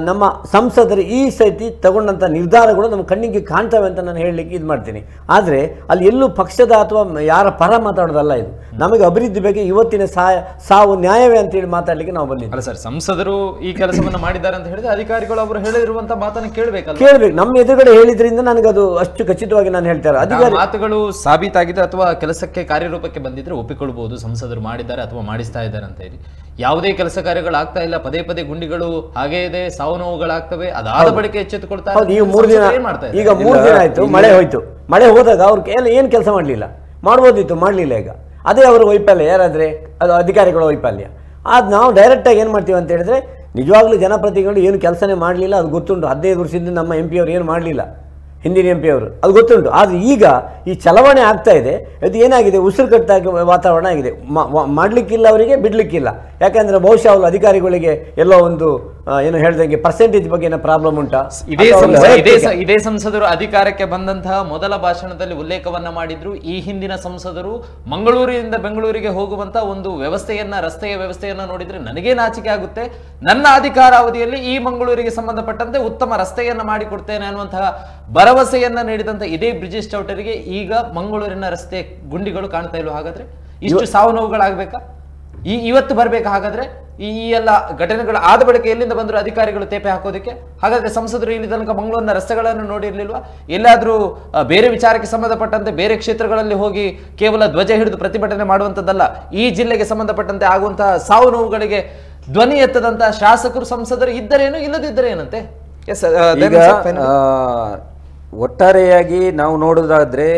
ನಮ್ಮ ಸಂಸದರು ಈ ಸತಿ ತಗೊಂಡಂಥ ನಿರ್ಧಾರಗಳು ನಮ್ಮ ಕಣ್ಣಿಗೆ ಕಾಣ್ತವೆ ಅಂತ ನಾನು ಹೇಳಲಿಕ್ಕೆ ಇದು ಮಾಡ್ತೀನಿ. ಆದರೆ ಅಲ್ಲಿ ಎಲ್ಲೂ ಪಕ್ಷದ ಅಥವಾ ಯಾರ ಪರ ಮಾತಾಡೋದಲ್ಲ. ಇದು ನಮಗೆ ಅಭಿವೃದ್ಧಿ ಬಗ್ಗೆ ಇವತ್ತಿನ ಸಾವು ನ್ಯಾಯವೇ ಅಂತೇಳಿ ಮಾತಾಡಲಿಕ್ಕೆ ನಾವು ಬಂದಿದ್ದೀವಿ. ಅಲ್ಲ ಸರ್, ಸಂಸದರು ಈ ಕೆಲಸವನ್ನು ಮಾಡಿದ್ದಾರೆ ಅಂತ ಹೇಳಿದ್ರೆ ಅಧಿಕಾರಿಗಳು ಅವರು ಹೇಳಿರುವಂಥ ಮಾತನ್ನು ಕೇಳಬೇಕು. ನಮ್ಮ ಎದುರುಗಡೆ ಹೇಳಿದ್ರಿಂದ ನನಗೆ ಅದು ಅಷ್ಟು ಖಚಿತವಾಗಿ ನಾನು ಹೇಳ್ತಾರೆ. ಅಧಿಕಾರಿ ಮಾತುಗಳು ಸಾಬೀತಾಗಿದೆ ಅಥವಾ ಕೆಲಸಕ್ಕೆ ಕಾರ್ಯರೂಪಕ್ಕೆ ಬಂದಿದ್ರೆ ಒಪ್ಪಿಕೊಳ್ಬಹುದು, ಸಂಸದರು ಮಾಡಿದ್ದಾರೆ ಅಥವಾ ಮಾಡಿಸ್ತಾ ಇದ್ದಾರೆ ಅಂತ ಹೇಳಿ. ಯಾವುದೇ ಕೆಲಸ ಕಾರ್ಯಗಳು ಆಗ್ತಾ ಇಲ್ಲ, ಪದೇ ಗುಂಡಿಗಳು ಹಾಗೇ ಇದೆ, ಸಾವು ನೋವುಗಳಾಗ್ತವೆ. ಅದಾದ ಬಳಿಕ ಎಚ್ಚೆತ್ತುಕೊಳ್ತಾರೆ. ಈಗ 3 ದಿನ ಆಯ್ತು, ಮಳೆ ಹೋದಾಗ ಅವ್ರು ಏನ್ ಕೆಲಸ ಮಾಡ್ಲಿಲ್ಲ, ಮಾಡ್ಬೋದಿತ್ತು, ಮಾಡ್ಲಿಲ್ಲ. ಈಗ ಅದೇ ಅವರ ವೈಫಲ್ಯ, ಯಾರಾದ್ರೆ ಅದು ಅಧಿಕಾರಿಗಳ ವೈಫಲ್ಯ. ಅದು ನಾವು ಡೈರೆಕ್ಟ್ ಆಗಿ ಏನ್ ಮಾಡ್ತೀವಿ ಅಂತ ಹೇಳಿದ್ರೆ, ನಿಜವಾಗ್ಲೂ ಜನಪ್ರತಿನಿಧಿಗಳು ಏನು ಕೆಲಸನೇ ಮಾಡಲಿಲ್ಲ, ಅದು ಗೊತ್ತುಂಟು. 15 ವರ್ಷದಿಂದ ನಮ್ಮ MP ಅವರು ಏನು ಮಾಡಲಿಲ್ಲ, ಹಿಂದಿನ MP ಅವರು, ಅದು ಗೊತ್ತುಂಟು. ಆದರೆ ಈಗ ಈ ಚಲಾವಣೆ ಆಗ್ತಾ ಇದೆ. ಅದು ಏನಾಗಿದೆ, ಉಸಿರು ಕಟ್ಟಾಗಿ ವಾತಾವರಣ ಆಗಿದೆ. ಮಾಡಲಿಕ್ಕಿಲ್ಲ, ಅವರಿಗೆ ಬಿಡ್ಲಿಕ್ಕಿಲ್ಲ. ಯಾಕಂದ್ರೆ ಬಹುಶಃ ಅವರು ಅಧಿಕಾರಿಗಳಿಗೆ ಎಲ್ಲೋ ಒಂದು ಏನು ಹೇಳ್ದಂಗೆ ಪರ್ಸೆಂಟೇಜ್ ಬಗ್ಗೆ ಏನೋ ಪ್ರಾಬ್ಲಮ್ ಉಂಟಾ. ಇದೇ ಸಂಸದರು ಅಧಿಕಾರಕ್ಕೆ ಬಂದಂತಹ ಮೊದಲ ಭಾಷಣದಲ್ಲಿ ಉಲ್ಲೇಖವನ್ನ ಮಾಡಿದ್ರು. ಈ ಹಿಂದಿನ ಸಂಸದರು ಮಂಗಳೂರಿನಿಂದ ಬೆಂಗಳೂರಿಗೆ ಹೋಗುವಂತ ಒಂದು ರಸ್ತೆಯ ವ್ಯವಸ್ಥೆಯನ್ನ ನೋಡಿದ್ರೆ ನನಗೇ ನಾಚಿಕೆ ಆಗುತ್ತೆ. ನನ್ನ ಅಧಿಕಾರಾವಧಿಯಲ್ಲಿ ಈ ಮಂಗಳೂರಿಗೆ ಸಂಬಂಧಪಟ್ಟಂತೆ ಉತ್ತಮ ರಸ್ತೆಯನ್ನ ಮಾಡಿಕೊಡ್ತೇನೆ ಅನ್ನುವಂತಹ ಭರವಸೆಯನ್ನ ನೀಡಿದಂತ ಇದೇ ಬ್ರಿಜೇಶ್ ಚೌಟರಿಗೆ ಈಗ ಮಂಗಳೂರಿನ ರಸ್ತೆ ಗುಂಡಿಗಳು ಕಾಣ್ತಾ ಇಲ್ವ? ಹಾಗಾದ್ರೆ ಇಷ್ಟು ಸಾವು ನೋವುಗಳಾಗಬೇಕಾ? ಇವತ್ತು ಬರ್ಬೇಕಾ? ಹಾಗಾದ್ರೆ ಈ ಎಲ್ಲ ಘಟನೆಗಳು ಆದ ಬಳಿಕ ಎಲ್ಲಿಂದ ಬಂದ್ರು ಅಧಿಕಾರಿಗಳು ತೇಪೆ ಹಾಕೋದಕ್ಕೆ? ಹಾಗಾದ್ರೆ ಸಂಸದರು ಇಲ್ಲಿ ತನಕ ಮಂಗಳೂರಿನ ರಸ್ತೆಗಳನ್ನು ನೋಡಿರ್ಲಿಲ್ವಾ? ಎಲ್ಲಾದ್ರೂ ಬೇರೆ ವಿಚಾರಕ್ಕೆ ಸಂಬಂಧಪಟ್ಟಂತೆ ಬೇರೆ ಕ್ಷೇತ್ರಗಳಲ್ಲಿ ಹೋಗಿ ಕೇವಲ ಧ್ವಜ ಹಿಡಿದು ಪ್ರತಿಭಟನೆ ಮಾಡುವಂತದ್ದಲ್ಲ, ಈ ಜಿಲ್ಲೆಗೆ ಸಂಬಂಧಪಟ್ಟಂತೆ ಆಗುವಂತಹ ಸಾವು ನೋವುಗಳಿಗೆ ಧ್ವನಿ ಎತ್ತದಂತಹ ಶಾಸಕರು ಸಂಸದರು ಇದ್ದರೇನು, ಇಲ್ಲದಿದ್ದರೇನಂತೆ? ಒಟ್ಟಾರೆಯಾಗಿ ನಾವು ನೋಡೋದಾದ್ರೆ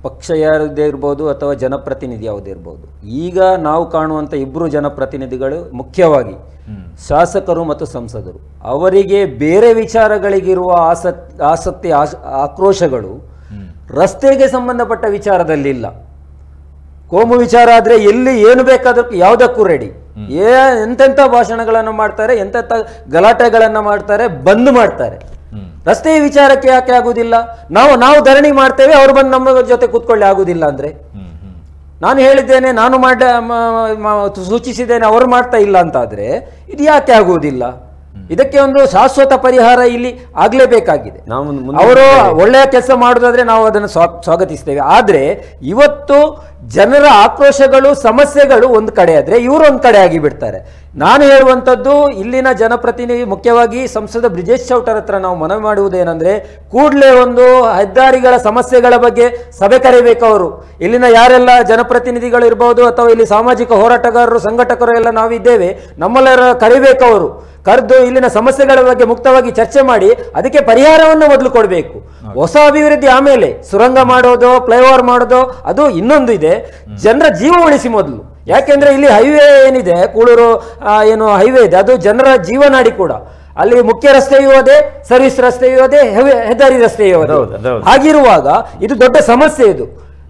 ಪಕ್ಷ ಯಾವುದೇ ಇರ್ಬೋದು ಅಥವಾ ಜನಪ್ರತಿನಿಧಿ ಯಾವುದೇ ಇರ್ಬೋದು, ಈಗ ನಾವು ಕಾಣುವಂಥ ಇಬ್ಬರು ಜನಪ್ರತಿನಿಧಿಗಳು ಮುಖ್ಯವಾಗಿ ಶಾಸಕರು ಮತ್ತು ಸಂಸದರು, ಅವರಿಗೆ ಬೇರೆ ವಿಚಾರಗಳಿಗಿರುವ ಆಸಕ್ತಿ ಆಕ್ರೋಶಗಳು ರಸ್ತೆಗೆ ಸಂಬಂಧಪಟ್ಟ ವಿಚಾರದಲ್ಲಿ ಇಲ್ಲ. ಕೋಮು ವಿಚಾರ ಆದರೆ ಎಲ್ಲಿ ಏನು ಬೇಕಾದಕ್ಕೂ ಯಾವುದಕ್ಕೂ ರೆಡಿ. ಎಂತೆಂಥ ಭಾಷಣಗಳನ್ನು ಮಾಡ್ತಾರೆ, ಎಂತೆಂಥ ಗಲಾಟೆಗಳನ್ನು ಮಾಡ್ತಾರೆ, ಬಂದ್ ಮಾಡ್ತಾರೆ. ರಸ್ತೆಯ ವಿಚಾರಕ್ಕೆ ಯಾಕೆ ಆಗುದಿಲ್ಲ? ನಾವು ಧರಣಿ ಮಾಡ್ತೇವೆ, ಅವ್ರು ಬಂದು ನಮ್ಮ ಜೊತೆ ಕೂತ್ಕೊಳ್ಳಿ ಆಗುದಿಲ್ಲ ಅಂದ್ರೆ? ನಾನು ಹೇಳಿದ್ದೇನೆ, ನಾನು ಸೂಚಿಸಿದ್ದೇನೆ, ಅವರು ಮಾಡ್ತಾ ಇಲ್ಲ ಅಂತ ಆದ್ರೆ ಇದು ಯಾಕೆ ಆಗುವುದಿಲ್ಲ? ಇದಕ್ಕೆ ಒಂದು ಶಾಶ್ವತ ಪರಿಹಾರ ಇಲ್ಲಿ ಆಗ್ಲೇಬೇಕಾಗಿದೆ. ಅವರು ಒಳ್ಳೆಯ ಕೆಲಸ ಮಾಡುದಾದ್ರೆ ನಾವು ಅದನ್ನು ಸ್ವಾಗತಿಸ್ತೇವೆ. ಆದ್ರೆ ಇವತ್ತು ಜನರ ಆಕ್ರೋಶಗಳು, ಸಮಸ್ಯೆಗಳು ಒಂದು ಕಡೆ ಆದ್ರೆ ಇವರು ಒಂದು ಕಡೆ ಆಗಿ ಬಿಡ್ತಾರೆ. ನಾನು ಹೇಳುವಂಥದ್ದು, ಇಲ್ಲಿನ ಜನಪ್ರತಿನಿಧಿ, ಮುಖ್ಯವಾಗಿ ಸಂಸದ ಬ್ರಿಜೇಶ್ ಚೌಟರ್ ಹತ್ರ ನಾವು ಮನವಿ ಮಾಡುವುದೇನೆಂದ್ರೆ, ಕೂಡಲೇ ಒಂದು ಹೆದ್ದಾರಿಗಳ ಸಮಸ್ಯೆಗಳ ಬಗ್ಗೆ ಸಭೆ ಕರೆಯಬೇಕು. ಅವರು ಇಲ್ಲಿನ ಯಾರೆಲ್ಲ ಜನಪ್ರತಿನಿಧಿಗಳು ಇರಬಹುದು ಅಥವಾ ಇಲ್ಲಿ ಸಾಮಾಜಿಕ ಹೋರಾಟಗಾರರು, ಸಂಘಟಕರು ಎಲ್ಲ ನಾವಿದ್ದೇವೆ, ನಮ್ಮೆಲ್ಲರ ಕರಿಬೇಕು. ಅವರು ಕರೆದು ಇಲ್ಲಿನ ಸಮಸ್ಯೆಗಳ ಬಗ್ಗೆ ಮುಕ್ತವಾಗಿ ಚರ್ಚೆ ಮಾಡಿ ಅದಕ್ಕೆ ಪರಿಹಾರವನ್ನು ಮೊದಲು ಕೊಡಬೇಕು. ಹೊಸ ಅಭಿವೃದ್ಧಿ ಆಮೇಲೆ ಸುರಂಗ ಮಾಡೋದು, ಫ್ಲೈಓವರ್ ಮಾಡೋದು ಅದು ಇನ್ನೊಂದು ಇದೆ. ಜನರ ಜೀವ ಉಳಿಸಿ ಮೊದಲು. ಯಾಕೆಂದ್ರೆ ಇಲ್ಲಿ ಹೈವೇ ಏನಿದೆ, ಕೂಳೂರು ಏನು ಹೈವೇ ಇದೆ, ಅದು ಜನರ ಜೀವನಾಡಿ ಕೂಡ. ಅಲ್ಲಿ ಮುಖ್ಯ ರಸ್ತೆಯೂ ಅದೇ, ಸರ್ವಿಸ್ ರಸ್ತೆಯೂ ಅದೇ, ಹೆದ್ದಾರಿ ರಸ್ತೆಯೂ ಅದೇ. ಹಾಗಿರುವಾಗ ಇದು ದೊಡ್ಡ ಸಮಸ್ಯೆ. ಇದು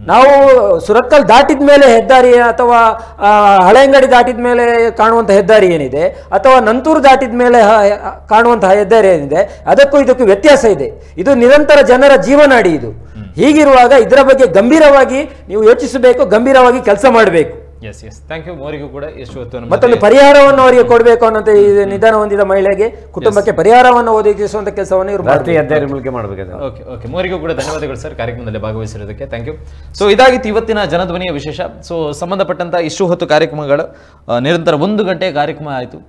ನಾವು ಸುರತ್ಕಲ್ ದಾಟಿದ ಮೇಲೆ ಹೆದ್ದಾರಿ ಅಥವಾ ಹಳೆಯಂಗಡಿ ದಾಟಿದ ಮೇಲೆ ಕಾಣುವಂಥ ಹೆದ್ದಾರಿ ಏನಿದೆ, ಅಥವಾ ನಂತೂರು ದಾಟಿದ ಮೇಲೆ ಕಾಣುವಂತಹ ಹೆದ್ದಾರಿ ಏನಿದೆ, ಅದಕ್ಕೂ ಇದಕ್ಕೂ ವ್ಯತ್ಯಾಸ ಇದೆ. ಇದು ನಿರಂತರ ಜನರ ಜೀವನಾಡಿ. ಇದು ಹೀಗಿರುವಾಗ ಇದರ ಬಗ್ಗೆ ಗಂಭೀರವಾಗಿ ನೀವು ಯೋಚಿಸಬೇಕು, ಗಂಭೀರವಾಗಿ ಕೆಲಸ ಮಾಡಬೇಕು. Thank you. ಮೋರಿಗೂ ಕೂಡ ಎಷ್ಟು ಹೊತ್ತು ಮತ್ತೊಂದು ಪರಿಹಾರವನ್ನು ಅವರಿಗೆ ಕೊಡಬೇಕು ಅನ್ನೋದು, ನಿಧನ ಹೊಂದಿದ ಮಹಿಳೆಗೆ, ಕುಟುಂಬಕ್ಕೆ ಪರಿಹಾರವನ್ನು ಒದಗಿಸುವಂತ ಕೆಲಸವನ್ನು ಇವರು ಹೆದ್ದಾರಿ ಮೂಲಕ ಮಾಡಬೇಕು. ಓಕೆ, ಮೋರಿಗೂ ಕೂಡ ಧನ್ಯವಾದಗಳು ಸರ್ ಕಾರ್ಯಕ್ರಮದಲ್ಲಿ ಭಾಗವಹಿಸಿರೋದಕ್ಕೆ. Thank you. ಸೊ ಇದಾಗಿತ್ತು ಇವತ್ತಿನ ಜನಧ್ವನಿಯ ವಿಶೇಷ. ಸೊ ಸಂಬಂಧಪಟ್ಟಂತ ಇಷ್ಟು ಹೊತ್ತು ಕಾರ್ಯಕ್ರಮಗಳು ನಿರಂತರ 1 ಗಂಟೆ ಕಾರ್ಯಕ್ರಮ ಆಯಿತು.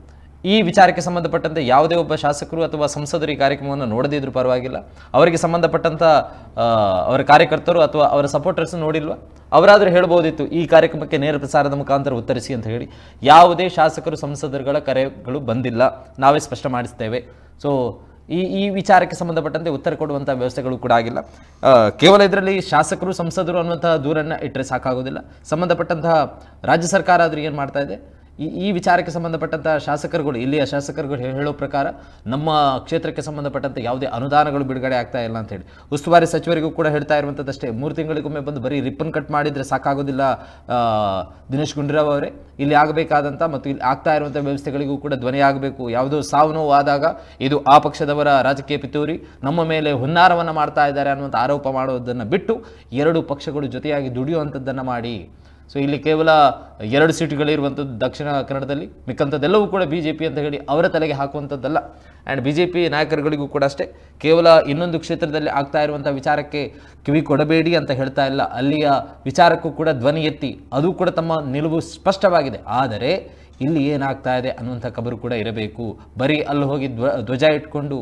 ಈ ವಿಚಾರಕ್ಕೆ ಸಂಬಂಧಪಟ್ಟಂತೆ ಯಾವುದೇ ಒಬ್ಬ ಶಾಸಕರು ಅಥವಾ ಸಂಸದರು ಈ ಕಾರ್ಯಕ್ರಮವನ್ನು ನೋಡದಿದ್ರೂ ಪರವಾಗಿಲ್ಲ, ಅವರಿಗೆ ಸಂಬಂಧಪಟ್ಟಂಥ ಅವರ ಕಾರ್ಯಕರ್ತರು ಅಥವಾ ಅವರ ಸಪೋರ್ಟರ್ಸ್ ನೋಡಿಲ್ವಾ, ಅವರಾದರೂ ಹೇಳ್ಬೋದಿತ್ತು ಈ ಕಾರ್ಯಕ್ರಮಕ್ಕೆ ನೇರ ಪ್ರಸಾರದ ಮುಖಾಂತರ ಉತ್ತರಿಸಿ ಅಂತ ಹೇಳಿ. ಯಾವುದೇ ಶಾಸಕರು ಸಂಸದರುಗಳ ಕರೆಗಳು ಬಂದಿಲ್ಲ, ನಾವೇ ಸ್ಪಷ್ಟ ಮಾಡಿಸ್ತೇವೆ. ಸೊ ಈ ವಿಚಾರಕ್ಕೆ ಸಂಬಂಧಪಟ್ಟಂತೆ ಉತ್ತರ ಕೊಡುವಂಥ ವ್ಯವಸ್ಥೆಗಳು ಕೂಡ ಆಗಿಲ್ಲ. ಕೇವಲ ಇದರಲ್ಲಿ ಶಾಸಕರು ಸಂಸದರು ಅನ್ನುವಂತಹ ದೂರನ್ನು ಇಟ್ಟರೆ ಸಾಕಾಗೋದಿಲ್ಲ. ಸಂಬಂಧಪಟ್ಟಂತಹ ರಾಜ್ಯ ಸರ್ಕಾರ ಆದರೂ ಏನು ಮಾಡ್ತಾ ಇದೆ, ಈ ವಿಚಾರಕ್ಕೆ ಸಂಬಂಧಪಟ್ಟಂಥ ಶಾಸಕರುಗಳು, ಇಲ್ಲಿಯ ಶಾಸಕರುಗಳು ಹೇಳೋ ಪ್ರಕಾರ ನಮ್ಮ ಕ್ಷೇತ್ರಕ್ಕೆ ಸಂಬಂಧಪಟ್ಟಂತೆ ಯಾವುದೇ ಅನುದಾನಗಳು ಬಿಡುಗಡೆ ಆಗ್ತಾ ಇಲ್ಲ ಅಂತ ಹೇಳಿ ಉಸ್ತುವಾರಿ ಸಚಿವರಿಗೂ ಕೂಡ ಹೇಳ್ತಾ ಇರುವಂಥದ್ದಷ್ಟೇ. 3 ತಿಂಗಳಿಗೊಮ್ಮೆ ಬಂದು ಬರೀ ರಿಪ್ಪನ್ ಕಟ್ ಮಾಡಿದರೆ ಸಾಕಾಗೋದಿಲ್ಲ ದಿನೇಶ್ ಗುಂಡೂರಾವ್ ಅವರೇ. ಇಲ್ಲಿ ಆಗಬೇಕಾದಂಥ ಮತ್ತು ಇಲ್ಲಿ ಆಗ್ತಾ ಇರುವಂಥ ವ್ಯವಸ್ಥೆಗಳಿಗೂ ಕೂಡ ಧ್ವನಿಯಾಗಬೇಕು. ಯಾವುದೋ ಸಾವು ನೋವು ಆದಾಗ ಇದು ಆ ಪಕ್ಷದವರ ರಾಜಕೀಯ ಪಿತೂರಿ, ನಮ್ಮ ಮೇಲೆ ಹುನ್ನಾರವನ್ನು ಮಾಡ್ತಾ ಇದ್ದಾರೆ ಅನ್ನುವಂಥ ಆರೋಪ ಮಾಡೋದನ್ನು ಬಿಟ್ಟು 2 ಪಕ್ಷಗಳು ಜೊತೆಯಾಗಿ ದುಡಿಯುವಂಥದ್ದನ್ನು ಮಾಡಿ. ಸೊ ಇಲ್ಲಿ ಕೇವಲ 2 ಸೀಟುಗಳಿರುವಂಥದ್ದು ದಕ್ಷಿಣ ಕನ್ನಡದಲ್ಲಿ, ಮಿಕ್ಕಂಥದ್ದೆಲ್ಲವೂ ಕೂಡ BJP ಅಂತ ಹೇಳಿ ಅವರ ತಲೆಗೆ ಹಾಕುವಂಥದ್ದಲ್ಲ. ಆ್ಯಂಡ್ BJP ನಾಯಕರುಗಳಿಗೂ ಕೂಡ ಅಷ್ಟೇ, ಕೇವಲ ಇನ್ನೊಂದು ಕ್ಷೇತ್ರದಲ್ಲಿ ಆಗ್ತಾ ಇರುವಂಥ ವಿಚಾರಕ್ಕೆ ಕಿವಿ ಕೊಡಬೇಡಿ ಅಂತ ಹೇಳ್ತಾ ಇಲ್ಲ, ಅಲ್ಲಿಯ ವಿಚಾರಕ್ಕೂ ಕೂಡ ಧ್ವನಿ ಎತ್ತಿ ಅದು ಕೂಡ ತಮ್ಮ ನಿಲುವು ಸ್ಪಷ್ಟವಾಗಿದೆ. ಆದರೆ ಇಲ್ಲಿ ಏನಾಗ್ತಾ ಇದೆ ಅನ್ನುವಂಥ ಖಬರು ಕೂಡ ಇರಬೇಕು. ಬರೀ ಅಲ್ಲಿ ಹೋಗಿ ಧ್ವಜ ಇಟ್ಕೊಂಡು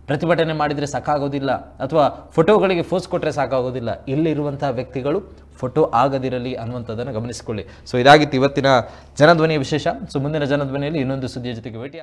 ಪ್ರತಿಭಟನೆ ಮಾಡಿದರೆ ಸಾಕಾಗೋದಿಲ್ಲ, ಅಥವಾ ಫೋಟೋಗಳಿಗೆ ಫೋಸ್ ಕೊಟ್ಟರೆ ಸಾಕಾಗೋದಿಲ್ಲ. ಇಲ್ಲಿರುವಂಥ ವ್ಯಕ್ತಿಗಳು ಫೋಟೋ ಆಗದಿರಲಿ ಅನ್ನುವಂಥದ್ದನ್ನು ಗಮನಿಸಿಕೊಳ್ಳಿ. ಸೊ ಇದಾಗಿತ್ತು ಇವತ್ತಿನ ಜನಧ್ವನಿಯ ವಿಶೇಷ. ಸೊ ಮುಂದಿನ ಜನಧ್ವನಿಯಲ್ಲಿ ಇನ್ನೊಂದು ಸುದ್ದಿಯ ಜೊತೆಗೆ ಭೇಟಿ